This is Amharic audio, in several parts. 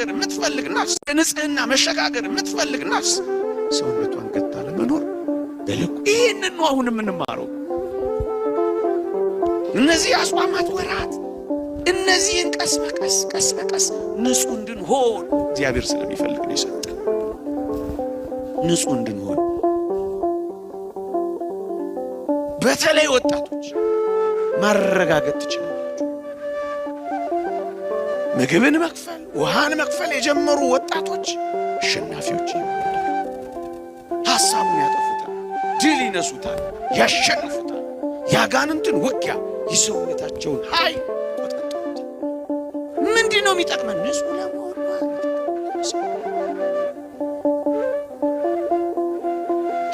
የምትፈልግ ነፍስ ንጽህና መሸጋገር የምትፈልግ ነፍስ ሰውነቷን ገታ ለመኖር በልኩ ይህንን ነው አሁን የምንማረው። እነዚህ አጽዋማት ወራት እነዚህን ቀስ በቀስ ንጹህ እንድንሆን እግዚአብሔር ስለሚፈልግ ነው የሰጠን። ንጹህ እንድንሆን በተለይ ወጣቶች ማረጋገጥ ትችላላችሁ። ምግብን መክፈል ውሃን መክፈል የጀመሩ ወጣቶች አሸናፊዎች ይሆናሉ። ሐሳቡን ያጠፉታል፣ ድል ይነሱታል፣ ያሸንፉታል። ያጋንንትን ውጊያ የሰውነታቸውን ኃይል ቆጠጠሩት። ምንድን ነው የሚጠቅመን? ንጹህ ለመሆን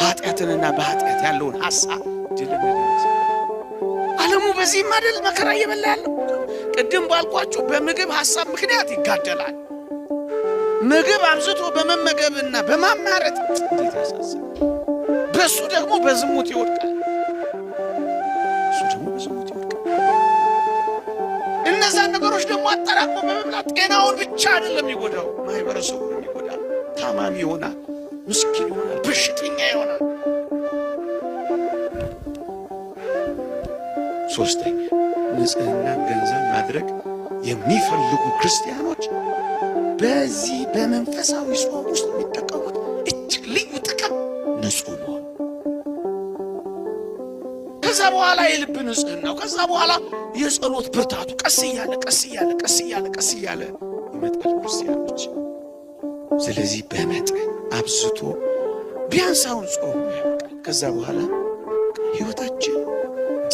ኃጢአትንና በኃጢአት ያለውን ሐሳብ ድል መድረስ። ዓለሙ በዚህ ማደል መከራ እየበላ ያለው ቅድም ባልኳችሁ በምግብ ሐሳብ ምክንያት ይጋደላል። ምግብ አብዝቶ በመመገብና በማማረጥ እንዴት ያሳዝናል። በሱ ደግሞ በዝሙት ይወድቃል። እነዛን ነገሮች ደግሞ አጠራቅሞ በመብላት ጤናውን ብቻ አይደለም ይጎዳው፣ ማህበረሰቡን ይጎዳል። ታማሚ ይሆናል፣ ምስኪን ይሆናል፣ በሽተኛ ይሆናል። ሶስተኛ ንጽህና ገንዘብ ማድረግ የሚፈልጉ ክርስቲያኖች በዚህ በመንፈሳዊ ጾም ውስጥ የሚጠቀሙት እጅግ ልዩ ጥቅም ንጹህ መሆን። ከዛ በኋላ የልብ ንጽህናው፣ ከዛ በኋላ የጸሎት ብርታቱ ቀስ እያለ ይመጣል ክርስቲያኖች። ስለዚህ በመጠን አብዝቶ ቢያንስ አሁን ጾም ያበቃል። ከዛ በኋላ ሕይወታችን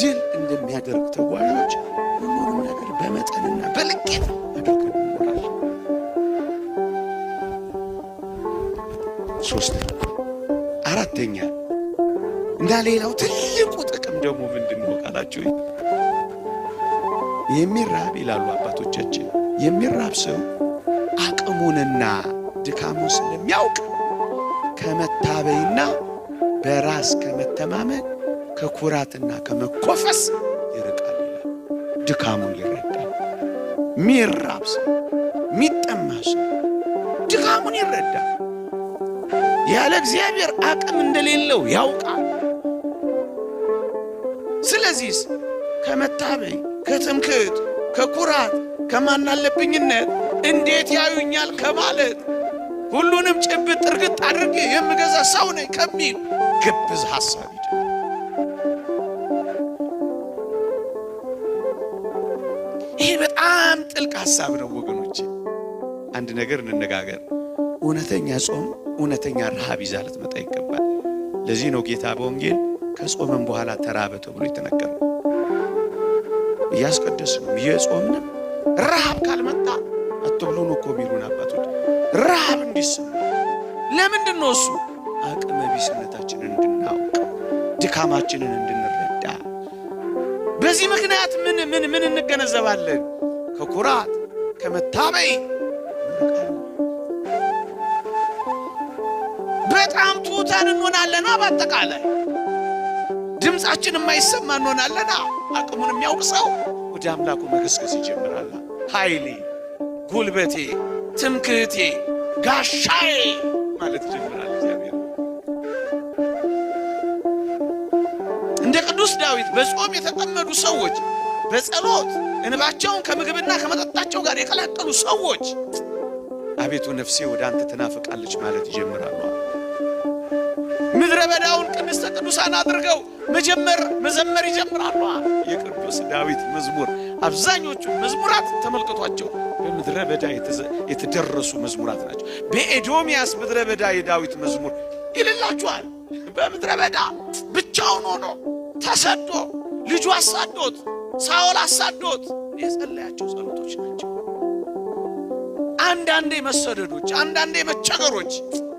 ድል እንደሚያደርግ ተጓዦች ሁሉንም ነገር በመጠንና በልኬት አድርገን እንኖራለን። ሶስተኛ አራተኛ እና ሌላው ትልቁ ጥቅም ደግሞ ምንድን ነው ካላችሁ የሚራብ ይላሉ አባቶቻችን፣ የሚራብ ሰው አቅሙንና ድካሙን ስለሚያውቅ ከመታበይና በራስ ከመተማመን ከኩራትና ከመኮፈስ ይርቃል ይላል። ድካሙን ይረዳል። ሚራብ ሰው ሚጠማ ሰው ድካሙን ይረዳል። ያለ እግዚአብሔር አቅም እንደሌለው ያውቃል። ስለዚህ ከመታበይ ከትምክህት ከኩራት ከማናለብኝነት እንዴት ያዩኛል ከማለት ሁሉንም ጭብጥ ጥርግጥ አድርጌ የምገዛ ሰው ነኝ ከሚል ግብዝ ሐሳብ ይድናል። ይሄ በጣም ጥልቅ ሐሳብ ነው ወገኖቼ። አንድ ነገር እንነጋገር። እውነተኛ ጾም እውነተኛ ረሃብ ይዛ ልትመጣ ይገባል። ለዚህ ነው ጌታ በወንጌል ከጾመን በኋላ ተራበ ተብሎ የተነገረው። እያስቀደስን ነው እየጾምንም ረሃብ ካልመጣ አትብሉ ነው እኮ የሚሉን አባቶች። ረሃብ እንዲሰማ ለምንድን ነው እሱ? አቅመ ቢስነታችንን እንድናውቅ ድካማችንን እንድንረዳ። በዚህ ምክንያት ምን እንገነዘባለን? ከኩራት ከመታበይ በጣም ትሑታን እንሆናለና፣ በአጠቃላይ ድምፃችን የማይሰማ እንሆናለና። አቅሙን የሚያውቅ ሰው ወደ አምላኩ መገስገስ ይጀምራል። ኃይሌ፣ ጉልበቴ፣ ትምክህቴ፣ ጋሻዬ ማለት ይጀምራል እግዚአብሔር። እንደ ቅዱስ ዳዊት በጾም የተጠመዱ ሰዎች፣ በጸሎት እንባቸውን ከምግብና ከመጠጣቸው ጋር የቀላቀሉ ሰዎች አቤቱ ነፍሴ ወደ አንተ ትናፍቃለች ማለት ይጀምራሉ። ምድረ በዳውን ቅድስተ ቅዱሳን አድርገው መዘመር ይጀምራሉ። የቅዱስ ዳዊት መዝሙር አብዛኞቹ መዝሙራት ተመልከቷቸው በምድረ በዳ የተደረሱ መዝሙራት ናቸው። በኤዶምያስ ምድረ በዳ የዳዊት መዝሙር ይልላችኋል። በምድረ በዳ ብቻውን ሆኖ ተሰዶ ልጁ አሳዶት ሳኦል አሳዶት የጸለያቸው ጸሎቶች ናቸው። አንዳንዴ መሰደዶች፣ አንዳንዴ መቸገሮች፣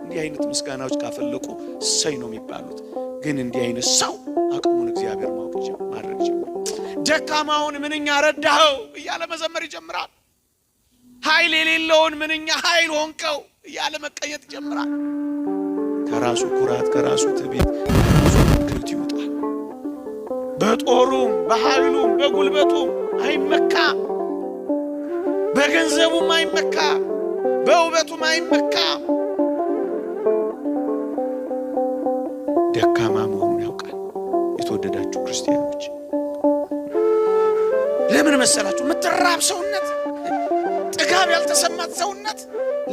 እንዲህ አይነት ምስጋናዎች ካፈለቁ እሰይ ነው የሚባሉት። ግን እንዲህ አይነት ሰው አቅሙን እግዚአብሔር ማድረግ ጀምሯል። ደካማውን ምንኛ ረዳኸው እያለ መዘመር ይጀምራል። ኃይል የሌለውን ምንኛ ኃይል ሆንከው እያለ መቀኘት ይጀምራል። ከራሱ ኩራት ከራሱ ትዕቢት ትምክህት ይወጣል። በጦሩም በኃይሉም በጉልበቱም አይመካም፣ በገንዘቡም አይመካም፣ በውበቱ ማይመካ ደካማ መሆኑን ያውቃል። የተወደዳችሁ ክርስቲያኖች ለምን መሰላችሁ? ምትራብ ሰውነት፣ ጥጋብ ያልተሰማት ሰውነት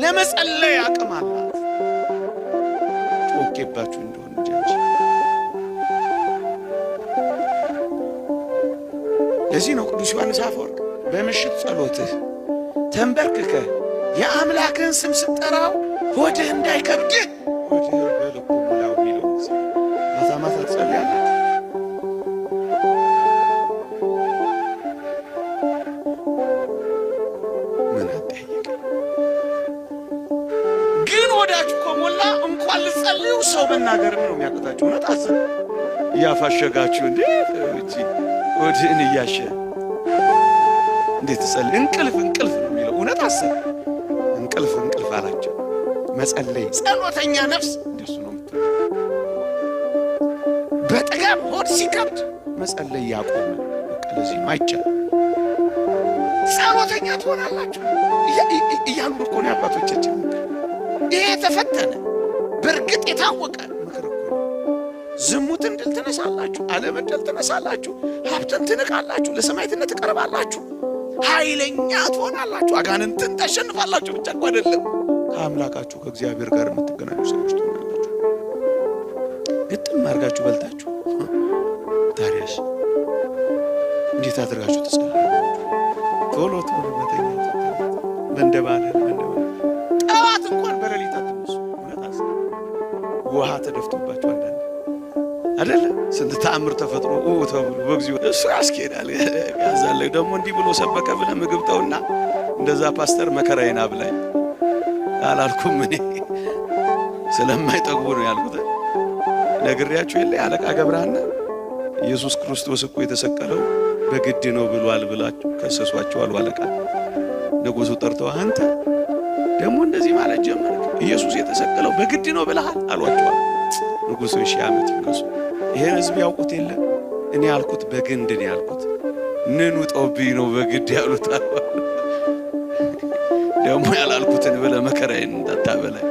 ለመጸለይ አቅም አላት። ጮኬባችሁ እንደሆነ ጀንጂ። ለዚህ ነው ቅዱስ ዮሐንስ አፈወርቅ በምሽት ጸሎትህ ተንበርክከ የአምላክን ስም ስትጠራው ሆድህ እንዳይከብድህ ሆድህ በልኩ ሙላው የሚለው ማታ ማታ ትጸልያለህ። ምን አጠያየቅ ግን ወዳችሁ ከሞላ እንኳን ልጸልዩ ሰው መናገርም ነው የሚያቅታችሁ። እውነት አስብ እያፋሸጋችሁ እንዴት እቺ ሆድህን እያሸ እንዴት ትጸልይ? እንቅልፍ ነው የሚለው። እውነት አስብ እንቅልፍ አላቸው። መጸለይ ጸሎተኛ ነፍስ እንደሱ ነው የምትሆነው። በጥጋብ ሆድ ሲከብድ መጸለይ ያቆመ በቃ ለዚህ አይቻልም። ጸሎተኛ ትሆናላችሁ እያሉ እኮ ነው አባቶቻችን። ይሄ ተፈተነ በእርግጥ የታወቀ ምክር እኮ ነው። ዝሙትን ድል ትነሳላችሁ፣ ዓለምን ድል ትነሳላችሁ፣ ሀብትን ትንቃላችሁ፣ ለሰማዕትነት ትቀርባላችሁ፣ ኃይለኛ ትሆናላችሁ፣ አጋንንትን ታሸንፋላችሁ። ብቻ እኮ አይደለም ከአምላካችሁ ከእግዚአብሔር ጋር የምትገናኙ ሰዎች ትሆናላችሁ። ግጥም አድርጋችሁ በልታችሁ ታዲያስ እንዴት አድርጋችሁ ትጸልያላችሁ? ቶሎ መተኛት መንደባለን ጠዋት እንኳን በሌሊት አትነሱ። እውነት ውሃ ተደፍቶባችሁ አንዳንድ አይደለ ስንት ተአምር ተፈጥሮ ተብሎ በግዚኦ እሱ ያስኬዳል። ያዛለ ደግሞ እንዲህ ብሎ ሰበከ ብለህ ምግብ ተውና እንደዛ ፓስተር መከራዬን አብላኝ አላልኩም። እኔ ስለማይጠግቡ ነው ያልኩት። ነግሬያችሁ የለ አለቃ ገብረሃና ኢየሱስ ክርስቶስ እኮ የተሰቀለው በግድ ነው ብሏል ብላችሁ ከሰሷቸው አለቃ። ንጉሡ ጠርተው አንተ ደግሞ እንደዚህ ማለት ጀመርክ፣ ኢየሱስ የተሰቀለው በግድ ነው ብለሃል አሏቸው። ንጉሡ ሺህ ዓመት ይንገሱ። ይሄን ህዝብ ያውቁት የለ እኔ ያልኩት በግንድ ነው ያልኩት። ንኑ ጠውብኝ ነው በግድ ያሉት። ደግሞ ያላልኩትን ብለህ መከራዬን እንዳታበላኝ